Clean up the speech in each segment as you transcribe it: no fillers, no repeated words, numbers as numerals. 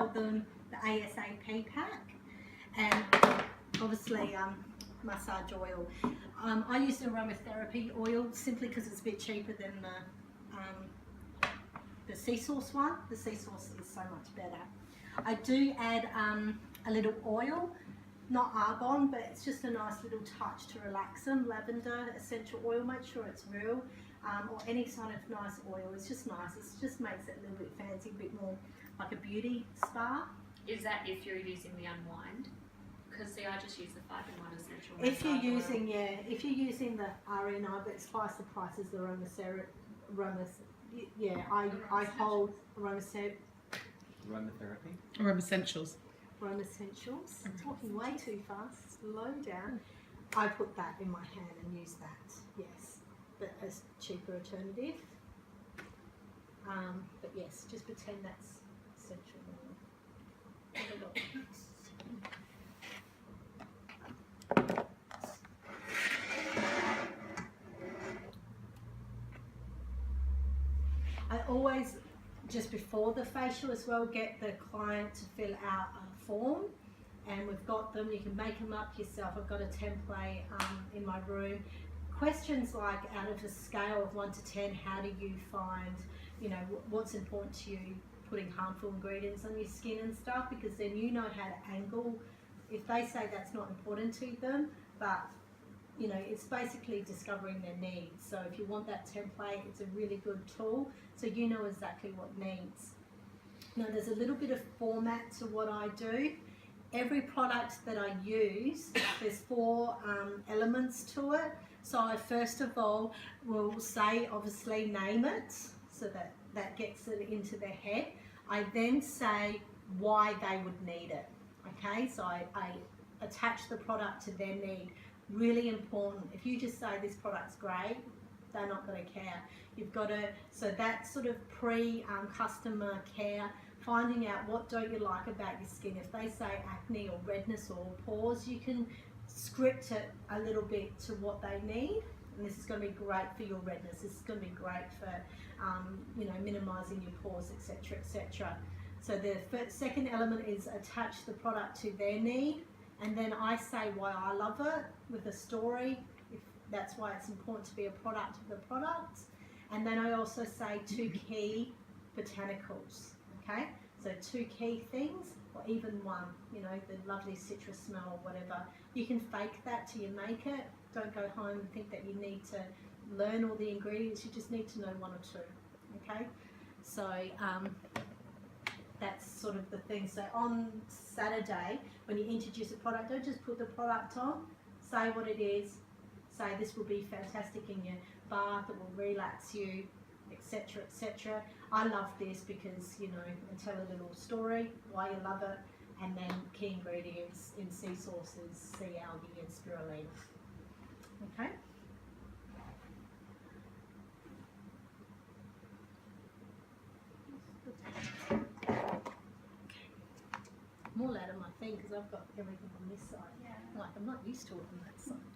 sell them the ASAP pack, and obviously massage oil. I use the aromatherapy oil simply because it's a bit cheaper than the sea sauce one. The sea sauce is so much better. I do add a little oil, not Arbonne, but it's just a nice little touch to relax them. Lavender essential oil, make sure it's real, or any kind of nice oil. It's just nice. It just makes it a little bit fancy, a bit more like a beauty spa. Is that if you're using the unwind? Because see, I just use the 5-in-1 essential. If you're using, if you're using the RE9, but it's twice the price as the aromatherapy. I hold aromatherapy. Essentials. Aroma Essentials. I'm talking way too fast. Slow down. I put that in my hand and use that. Yes, but as cheaper alternative. But yes, just pretend that's essential oil. Have a look. I always, just before the facial as well, get the client to fill out a form, and we've got them. You can make them up yourself. I've got a template in my room. Questions like, out of a scale of 1 to 10, how do you find, what's important to you, putting harmful ingredients on your skin and stuff, because then you know how to angle. If they say that's not important to them, but it's basically discovering their needs. So if you want that template, it's a really good tool, so you know exactly what needs. Now there's a little bit of format to what I do. Every product that I use, there's 4 elements to it. So I first of all will say, obviously, name it, so that gets it into their head. I then say why they would need it. Okay, so I attach the product to their need. Really important. If you just say this product's great, they're not going to care. You've got to, so that's sort of customer care, finding out what don't you like about your skin. If they say acne or redness or pores, you can script it a little bit to what they need. And this is going to be great for your redness. This is going to be great for minimizing your pores, etc., etc. So the second element is attach the product to their need. And then I say why I love it with a story, if that's why it's important to be a product of the product. And then I also say 2 key botanicals, okay? So 2 key things, or even 1, the lovely citrus smell or whatever. You can fake that till you make it. Don't go home and think that you need to learn all the ingredients. You just need to know 1 or 2, okay? So that's sort of the thing. So on Saturday, when you introduce a product, don't just put the product on, say what it is, say this will be fantastic in your bath, it will relax you, etc., etc. I love this because, and tell a little story, why you love it, and then key ingredients in sea sauces, sea algae and spirulina. Okay? I'm all out of my thing because I've got everything on this side. Yeah. Like, I'm not used to it on that side.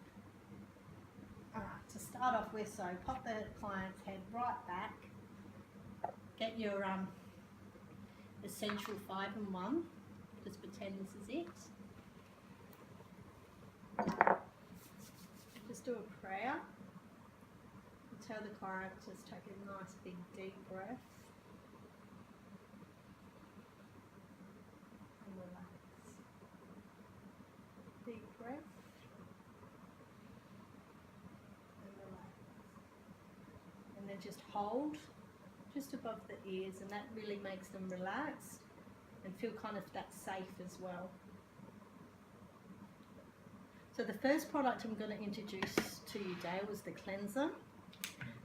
Alright, to start off with, so pop the client's head right back. Get your essential 5-in-1. Just pretend this is it. Just do a prayer. Tell the client to just take a nice big deep breath. Deep breath and relax, and then just hold just above the ears, and that really makes them relaxed and feel kind of that safe as well. So the first product I'm going to introduce to you today was the cleanser.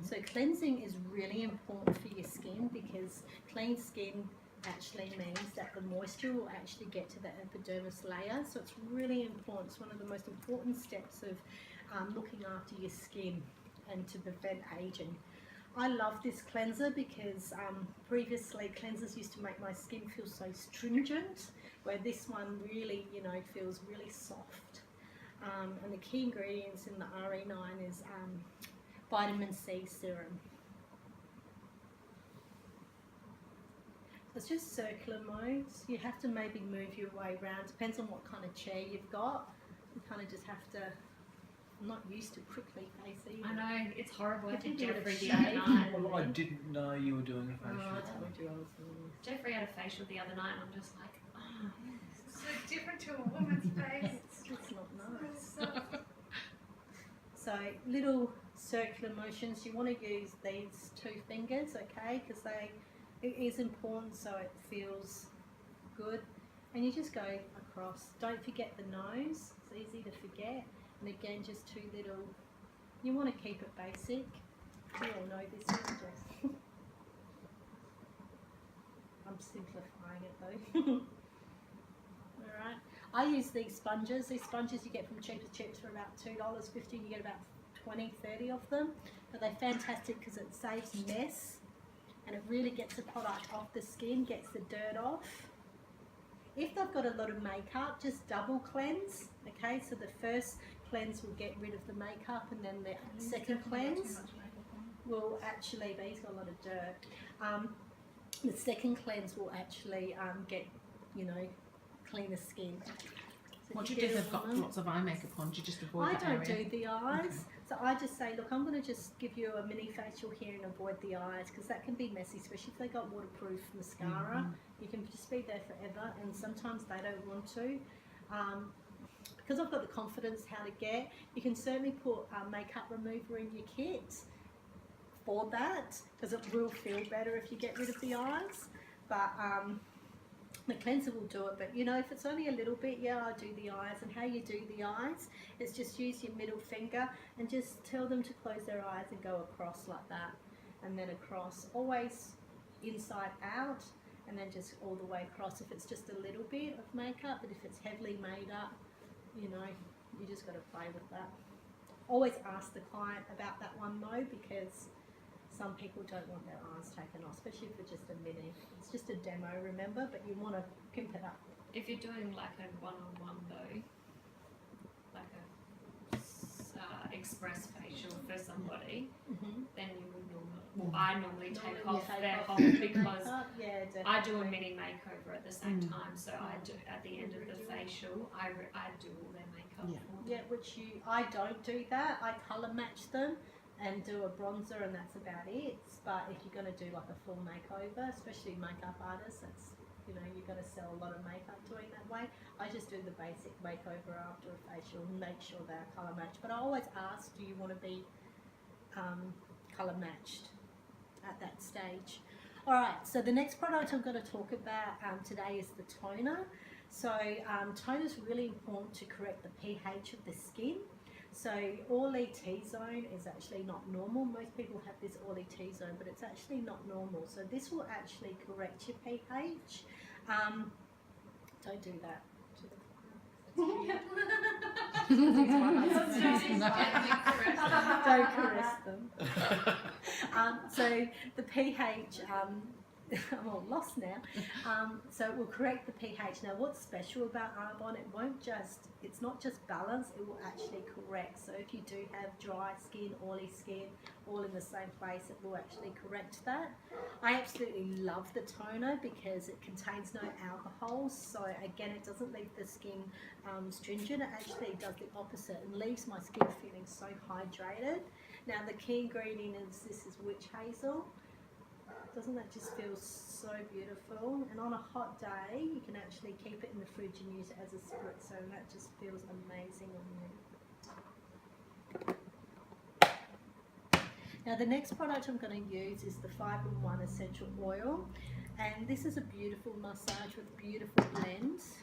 So cleansing is really important for your skin, because clean skin actually means that the moisture will actually get to the epidermis layer. So it's really important. It's one of the most important steps of looking after your skin and to prevent aging. I love this cleanser because previously cleansers used to make my skin feel so stringent, where this one really, feels really soft. And the key ingredients in the RE9 is vitamin C serum. It's just circular modes. You have to maybe move your way around. Depends on what kind of chair you've got. You kind of just have to. I'm not used to prickly face either. I know, it's horrible. I You did can do a Jeffrey the shave. other night. Well, I didn't know you were doing a Oh, facial. I told you I was. Jeffrey had a facial the other night and I'm just like, oh, It's so different to a woman's face. It's not nice. So So little circular motions. You want to use these 2 fingers, okay? Because it is important, so it feels good. And you just go across. Don't forget the nose. It's easy to forget. And again, just 2 little. You want to keep it basic. You all know this, don't you? I'm simplifying it though. Alright. I use these sponges. These sponges you get from Cheaper Chips for about $2.50. You get about 20, 30 of them. But they're fantastic because it saves mess and it really gets the product off the skin, gets the dirt off. If they've got a lot of makeup, just double cleanse. Okay, so the first cleanse will get rid of the makeup and then the second cleanse will actually, but he's got a lot of dirt. The second cleanse will actually get, you know, clean the skin. So What do if you do if get they've got one- lots of eye makeup on? Do you just avoid I that don't area? do the eyes, so I just say, look, I'm going to just give you a mini facial here and avoid the eyes because that can be messy, especially if they got waterproof mascara. You can just be there forever, and sometimes they don't want to. Because I've got the confidence how to get, you can certainly put makeup remover in your kit for that because it will feel better if you get rid of the eyes. But the cleanser will do it, but you know, if it's only a little bit, yeah, I do the eyes. And how you do the eyes is just use your middle finger and just tell them to close their eyes and go across like that, and then across, always inside out, and then just all the way across if it's just a little bit of makeup. But if it's heavily made up, you know, you just got to play with that. Always ask the client about that one though, because some people don't want their eyes taken off, especially for just a minute. It's just a demo, remember, but you want to pimp it up. if you're doing like a one-on-one though, like a express facial for somebody, then you would normally, well, I normally take Normally you off take their off whole the because makeup. Yeah, definitely. I do a mini makeover at the same time, so I do at the end of the facial, I do all their makeup Yeah. for them. Yeah, which I don't do that. I colour match them and do a bronzer, and that's about it. But if you're going to do like a full makeover, especially makeup artists, that's, you know, you've got to sell a lot of makeup doing that way. I just do the basic makeover after a facial and make sure they're colour matched. But I always ask, do you want to be colour matched at that stage? Alright, so the next product I'm going to talk about today is the toner. So toner is really important to correct the pH of the skin. So oily T-zone is actually not normal. Most people have this oily T-zone, but it's actually not normal. So this will actually correct your pH. Don't do that to the don't caress them. So the pH, I'm all lost now. So it will correct the pH. Now what's special about Arbonne, it's not just balance, it will actually correct. So if you do have dry skin, oily skin, all in the same place, it will actually correct that. I absolutely love the toner because it contains no alcohol. So again, it doesn't leave the skin stringent. It actually does the opposite and leaves my skin feeling so hydrated. Now the key ingredient is this is witch hazel. Doesn't that just feel so beautiful? And on a hot day, you can actually keep it in the fridge and use it as a spritzer, and that just feels amazing on you. Now the next product I'm going to use is the 5-in-1 essential oil, and this is a beautiful massage with beautiful blends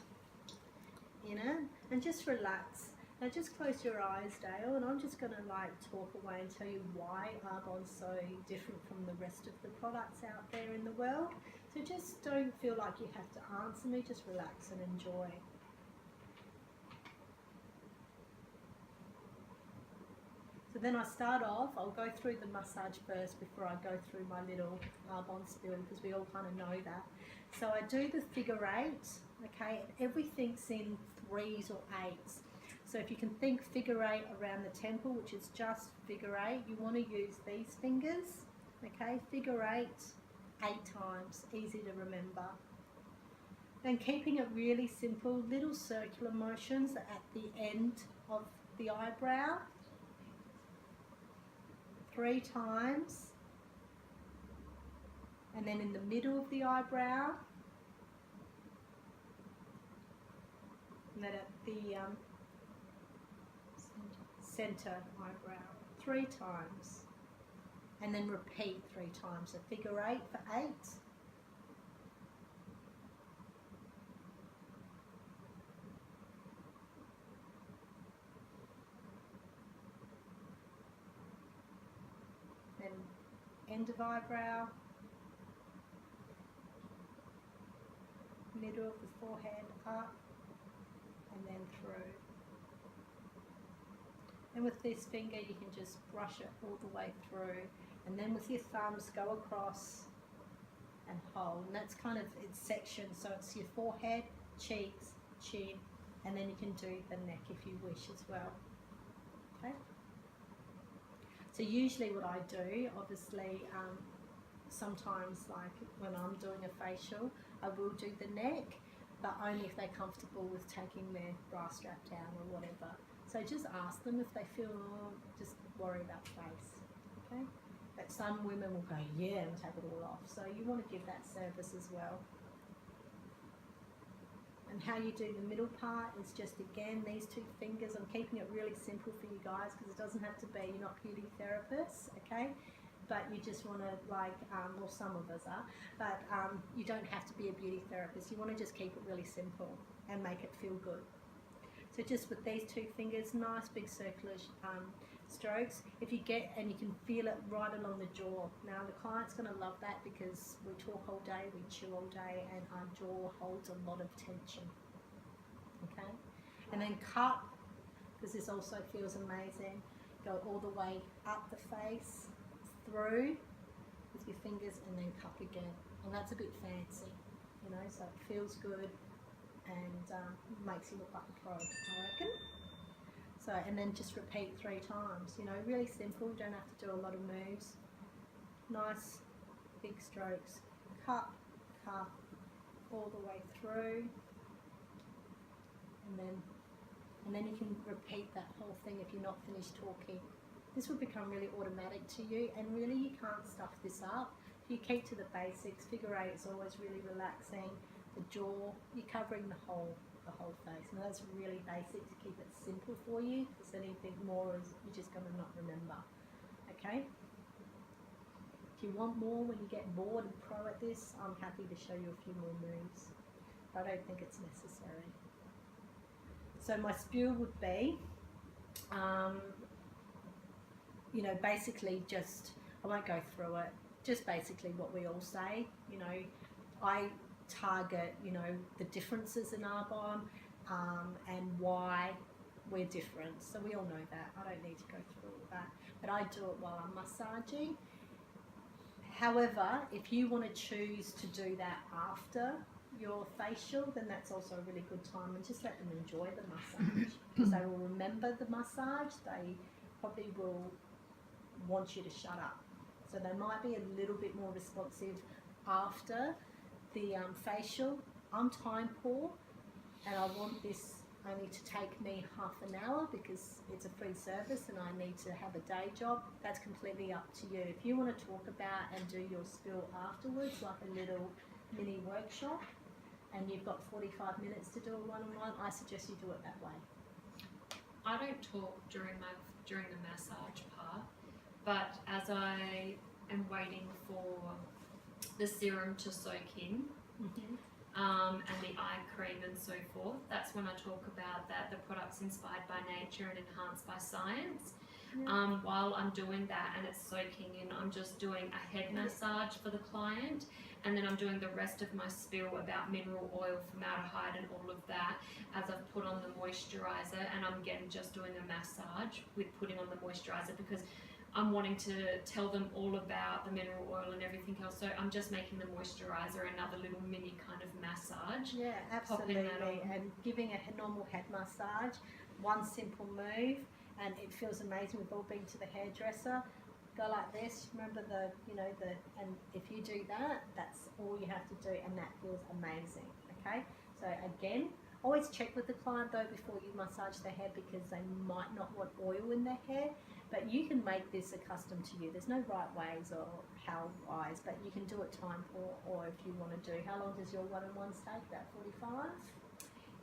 in it, and just relax. Now just close your eyes, Dale, and I'm just going to like talk away and tell you why Arbonne's so different from the rest of the products out there in the world. So just don't feel like you have to answer me, just relax and enjoy. So then I start off, I'll go through the massage first before I go through my little Arbonne spill, because we all kind of know that. So I do the figure 8, okay, and everything's in 3s or 8s. So if you can think figure 8 around the temple, which is just figure 8, you want to use these fingers, okay, figure 8 8 times, easy to remember. And keeping it really simple, little circular motions at the end of the eyebrow, 3 times, and then in the middle of the eyebrow, and then at the center eyebrow, 3 times, and then repeat 3 times. So figure 8 for 8. Then end of eyebrow, middle of the forehead up, and then through. And with this finger you can just brush it all the way through, and then with your thumbs go across and hold, and that's kind of its section, so it's your forehead, cheeks, chin, and then you can do the neck if you wish as well. Okay, so usually what I do, obviously sometimes like when I'm doing a facial I will do the neck, but only if they're comfortable with taking their bra strap down or whatever. So just ask them if they feel, just worry about face, okay? But some women will go, yeah, and take it all off. So you want to give that service as well. And how you do the middle part is just, again, these 2 fingers. I'm keeping it really simple for you guys because it doesn't have to be, you're not beauty therapists, okay? But you just want to, like, well, some of us are, but you don't have to be a beauty therapist. You want to just keep it really simple and make it feel good. So just with these 2 fingers, nice big circular strokes. If you get, and you can feel it right along the jaw. Now the client's going to love that because we talk all day, we chew all day, and our jaw holds a lot of tension. Okay? And then cup, because this also feels amazing. Go all the way up the face, through with your fingers, and then cup again. And that's a bit fancy, you know, so it feels good and makes you look like a pro, I reckon. So, and then just repeat 3 times, you know, really simple, don't have to do a lot of moves. Nice big strokes, cup, cup, all the way through, and then you can repeat that whole thing if you're not finished talking. This will become really automatic to you, and really you can't stuff this up. If you keep to the basics, figure 8 is always really relaxing. The jaw, you're covering the whole face. And that's really basic to keep it simple for you, because anything more is you're just going to not remember. Okay? If you want more, when you get bored and pro at this, I'm happy to show you a few more moves. But I don't think it's necessary. So my spiel would be, you know, basically just, I won't go through it, just basically what we all say. You know, I target, you know, the differences in Arbonne and why we're different. So we all know that. I don't need to go through all that. But I do it while I'm massaging. However, if you want to choose to do that after your facial, then that's also a really good time, and just let them enjoy the massage, because they will remember the massage. They probably will want you to shut up. So they might be a little bit more responsive after the facial. I'm time poor, and I want this only to take me half an hour because it's a free service and I need to have a day job. That's completely up to you. If you want to talk about and do your spill afterwards, like a little mini workshop, and you've got 45 minutes to do a one-on-one, I suggest you do it that way. I don't talk during the massage part, but as I am waiting for the serum to soak in, and the eye cream and so forth, that's when I talk about that the product's inspired by nature and enhanced by science. While I'm doing that and it's soaking in, I'm just doing a head massage for the client, and then I'm doing the rest of my spiel about mineral oil, formaldehyde and all of that as I've put on the moisturiser, and I'm again just doing a massage with putting on the moisturiser because I'm wanting to tell them all about the mineral oil and everything else. So I'm just making the moisturiser another little mini kind of massage. Yeah, absolutely. And giving a normal head massage, one simple move, and it feels amazing. We've all been to the hairdresser. go like this. Remember and if you do that, that's all you have to do, and that feels amazing. Okay, so again, always check with the client though before you massage their hair, because they might not want oil in their hair, but you can make this accustomed to you. There's no right ways or how wise, but you can do it time or if you want to do. How long does your one-on-ones take? About 45?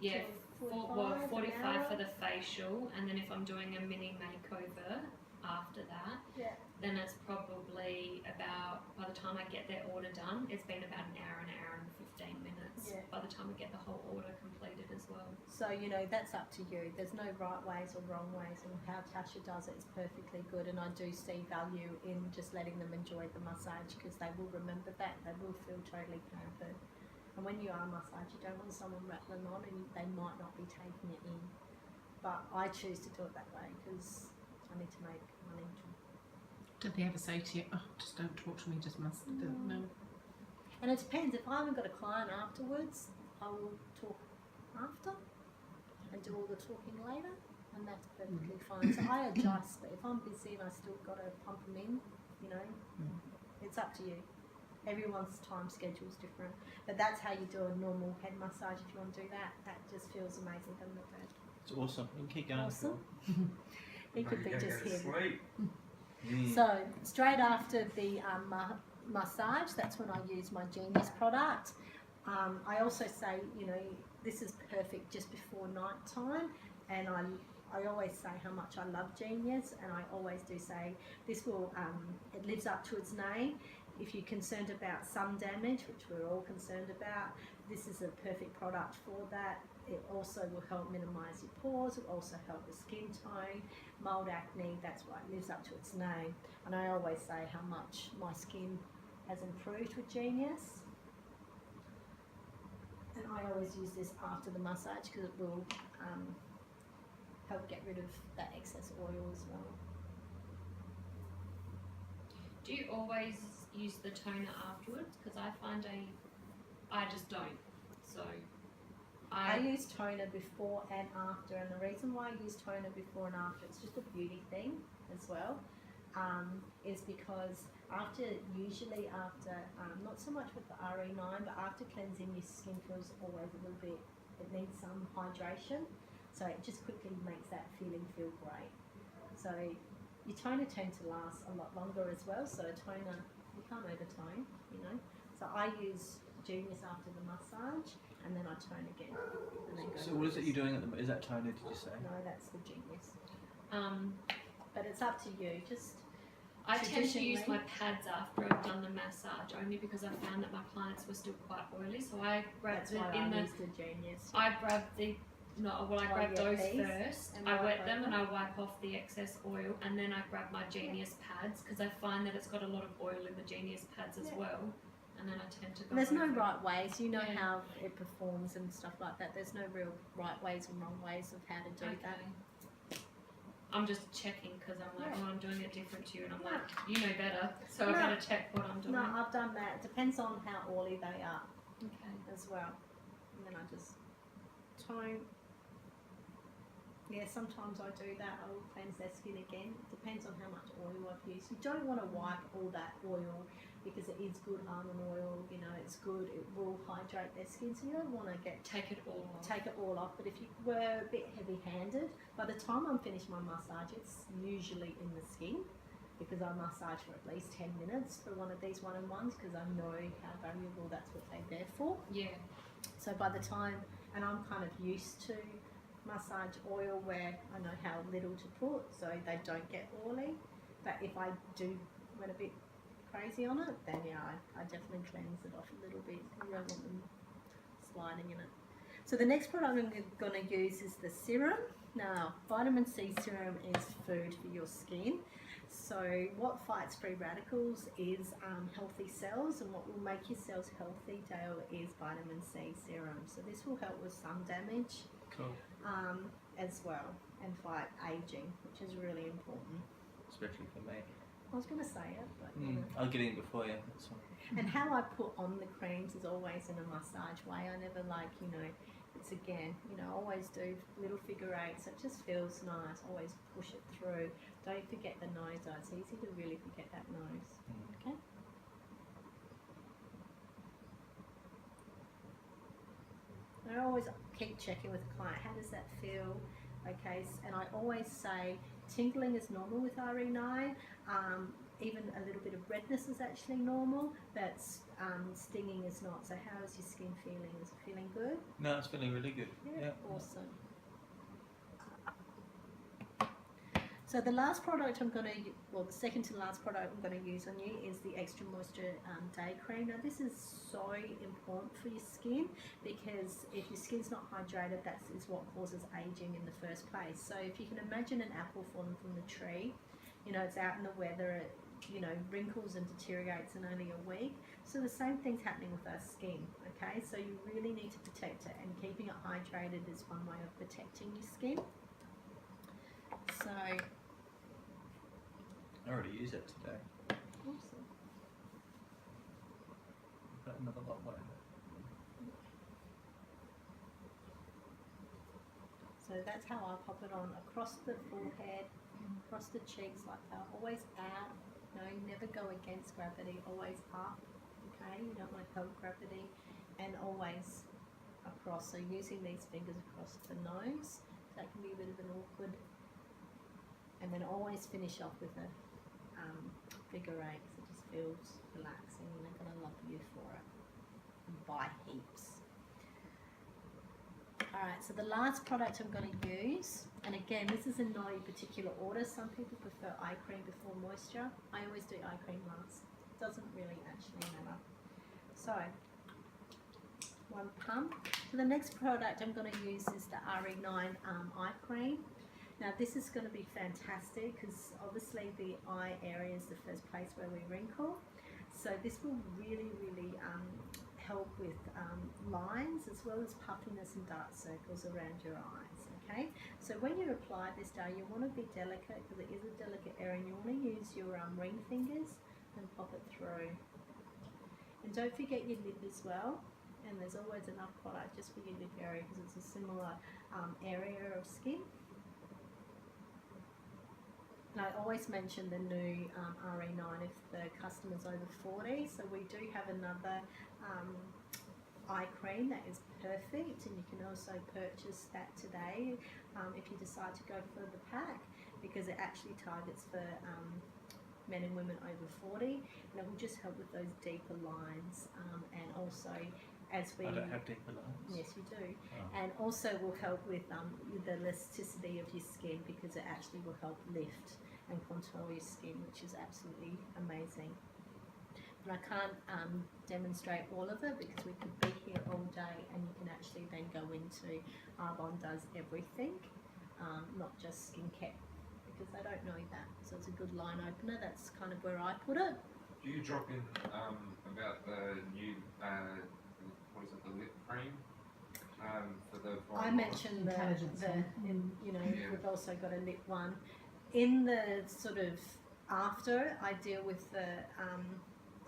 Yeah, So 45 45 for the facial, and then if I'm doing a mini makeover after that, Yeah. then it's probably about, by the time I get their order done, it's been about an hour and 15 minutes Yeah. by the time I get the whole order completed as well. So, that's up to you. There's no right ways or wrong ways, and how Tasha does it is perfectly good, and I do see value in just letting them enjoy the massage, because they will remember that. They will feel totally pampered. And when you are massaged, you don't want someone rattling on and they might not be taking it in. But I choose to do it that way because I need to make money. Did they ever say to you, oh, just don't talk to me, just must do it? No. And it depends. If I haven't got a client afterwards, I will talk after and do all the talking later, and that's perfectly fine. So I adjust, but if I'm busy and I still got to pump them in, it's up to you. Everyone's time schedule is different, but that's how you do a normal head massage. If you want to do that, that just feels amazing, doesn't it? It's awesome. You can keep going. Awesome. It could be just here. Sleep. So straight after the massage, that's when I use my Genius product. I also say, this is perfect just before night time, and I always say how much I love Genius, and I always do say this will, it lives up to its name. If you're concerned about sun damage, which we're all concerned about, this is a perfect product for that. It also will help minimise your pores. It will also help with skin tone, mild acne. That's why it lives up to its name. And I always say how much my skin has improved with Genius. And I always use this after the massage because it will help get rid of that excess oil as well. Do you always use the toner afterwards? Because I find I just don't. So I use toner before and after, and the reason why I use toner before and after, it's just a beauty thing as well, is because usually after, not so much with the RE9, but after cleansing, your skin feels always a little bit, it needs some hydration, so it just quickly makes that feeling feel great. So your toner tends to last a lot longer as well, so toner, you can't overtone, So I use Genius after the massage, and then I tone again. And then go So what is it you're doing at the moment? Is that toner, did you say? No, that's the Genius. But it's up to you. Just I tend to use my traditionally- pads after I've done the massage, only because I found that my clients were still quite oily. So I grabbed that's it why in I the. use the Genius. I grabbed the. No, well, I Oh, grab yeah, those these, first. and I wipe wet them over. and I wipe off the excess oil, and then I grab my Genius pads because I find that it's got a lot of oil in the Genius pads as Yeah. well, and then I tend to go. And there's no over. right ways. You know Yeah. how it performs and stuff like that. There's no real right ways and wrong ways of how to do that. I'm just checking because I'm like, Yeah. oh, I'm doing it different to you, and I'm No. like, you know better, so No. I've got to check what I'm doing. No, I've done that. It depends on how oily they are Okay. as well. And then I just tone. Yeah, sometimes I do that. I will cleanse their skin again. It depends on how much oil I've used. You don't want to wipe all that oil because it is good almond oil. It's good. It will hydrate their skin. So you don't want to Take it all off. take it all off. But if you were a bit heavy-handed, by the time I'm finished my massage, it's usually in the skin because I massage for at least 10 minutes for one of these one-on-ones because I know how valuable that's what they're there for. Yeah. So by the time, and I'm kind of used to massage oil where I know how little to put so they don't get oily, but if I do went a bit crazy on it, then yeah, I definitely cleanse it off a little bit. You don't want them sliding in it. So the next product I'm going to use is the serum. Now, vitamin C serum is food for your skin. So what fights free radicals is healthy cells, and what will make your cells healthy, Dale, is vitamin C serum. So this will help with sun damage Cool. as well, and fight aging, which is really important. Especially for me. I was going to say it, but I'll get in before you. That's fine. And how I put on the creams is always in a massage way. I never it's again, you know, always do little figure eights. It just feels nice. Always push it through. Don't forget the nose though. It's easy to really forget that nose. Okay. I always keep checking with the client, how does that feel? Okay, and I always say tingling is normal with RE9. Even a little bit of redness is actually normal, but stinging is not. So how is your skin feeling? Is it feeling good? No, it's feeling really good. Yeah. Awesome. So the last product I'm going to, well, the second to last product I'm going to use on you is the Extra Moisture Day Cream. Now this is so important for your skin, because if your skin's not hydrated, that is what causes aging in the first place. So if you can imagine an apple falling from the tree, you know, it's out in the weather, it, you know, wrinkles and deteriorates in only a week. So the same thing's happening with our skin, okay? So you really need to protect it, and keeping it hydrated is one way of protecting your skin. So I already use it today. awesome. But another lot more. So that's how I pop it on across the forehead, across the cheeks like that. Always out. No, never go against gravity. Always up. Okay, you don't want to help gravity, and always across. So using these fingers across the nose, that can be a bit of an awkward. And then always finish off with a figure eight. So it just feels relaxing, and they're gonna love you for it. And buy heaps. Alright, so the last product I'm going to use, and again, this is in no particular order. Some people prefer eye cream before moisture. I always do eye cream last. Doesn't really actually matter. So, one pump. So the next product I'm going to use is the RE9 eye cream. Now this is going to be fantastic, because obviously the eye area is the first place where we wrinkle. So this will really help with lines, as well as puffiness and dark circles around your eyes. Okay, so when you apply this dough, you want to be delicate, because it is a delicate area, and you want to use your ring fingers and pop it through. And don't forget your lip as well. And there's always enough product just for your lip area, because it's a similar area of skin. And I always mention the new RE9 if the customer's over 40. So we do have another eye cream that is perfect, and you can also purchase that today if you decide to go for the pack, because it actually targets for men and women over 40, and it will just help with those deeper lines, and also as we... I don't have deeper lines. Yes, you do. Oh. And also will help with the elasticity of your skin, because it actually will help lift and contour your skin, which is absolutely amazing. And I can't demonstrate all of it, because we could be here all day, and you can actually then go into Arbonne does everything, not just skincare, because they don't know that. So it's a good line opener. That's kind of where I put it. Do you drop in about the new, what is it, the lip cream for the... I mentioned Intelligence you know, Yeah. we've also got a lip one. In the sort of after I deal with the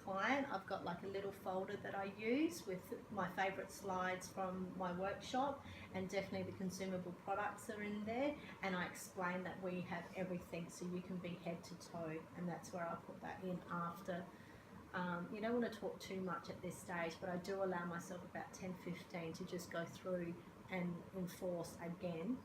client, I've got like a little folder that I use with my favourite slides from my workshop, and definitely the consumable products are in there, and I explain that we have everything, so you can be head to toe, and that's where I put that in after. You don't want to talk too much at this stage, but I do allow myself about 10-15 to just go through and enforce again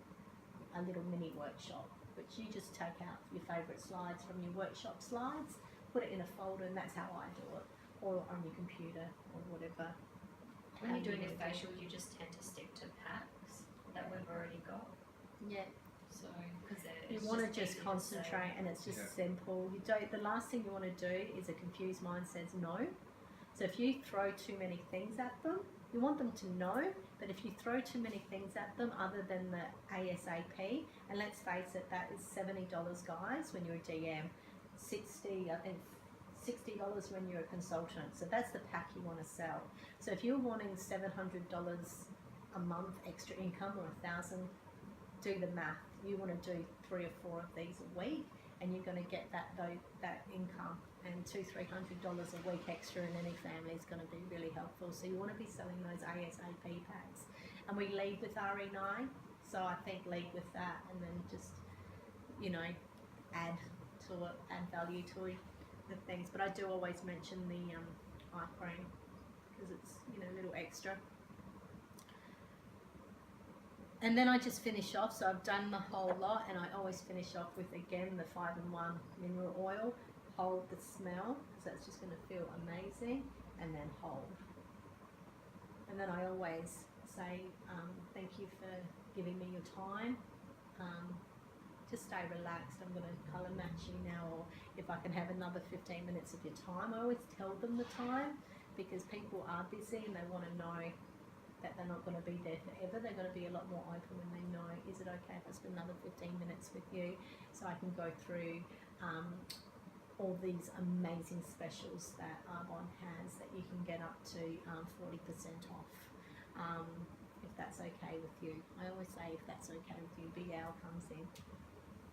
a little mini workshop, which you just take out your favourite slides from your workshop slides, put it in a folder, and that's how I do it, or on your computer or whatever. When you're doing a do it. facial, you just tend to stick to packs that we've already got. Yeah, So, because you want to just concentrate, and it's just Yeah. simple. You don't. The last thing you want to do is a confused mind says no. So if you throw too many things at them, you want them to know, but if you throw too many things at them other than the ASAP, and let's face it, that is $70, guys, when you're a DM, 60, I think $60 when you're a consultant. So that's the pack you want to sell. So if you're wanting $700 a month extra income, or $1,000, do the math. You want to do 3 or 4 of these a week, and you're going to get that income, and $200-300 a week extra in any family is going to be really helpful. So you want to be selling those ASAP packs. and we lead with RE9. So I think lead with that, and then just, you know, add to it, add value to it, the things. But I do always mention the eye cream because it's, you know, a little extra. And then I just finish off. So I've done the whole lot, and I always finish off with, again, the 5-in-1 mineral oil. Hold the smell, because that's just going to feel amazing, and then hold. And then I always say thank you for giving me your time. Just stay relaxed. I'm going to colour match you now, or if I can have another 15 minutes of your time. I always tell them the time, because people are busy and they want to know that they're not going to be there forever. They're going to be a lot more open when they know, is it okay if I spend another 15 minutes with you, so I can go through all these amazing specials that Arbonne has that you can get up to 40% off, if that's okay with you. I always say, if that's okay with you, Big Al comes in,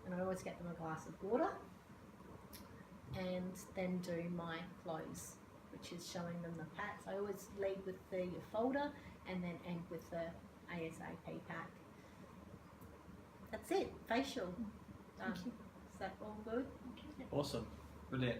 and I always get them a glass of water, and then do my close, which is showing them the packs. I always lead with the folder and then end with the ASAP pack. That's it, facial done. Is that all good? Awesome. Brilliant.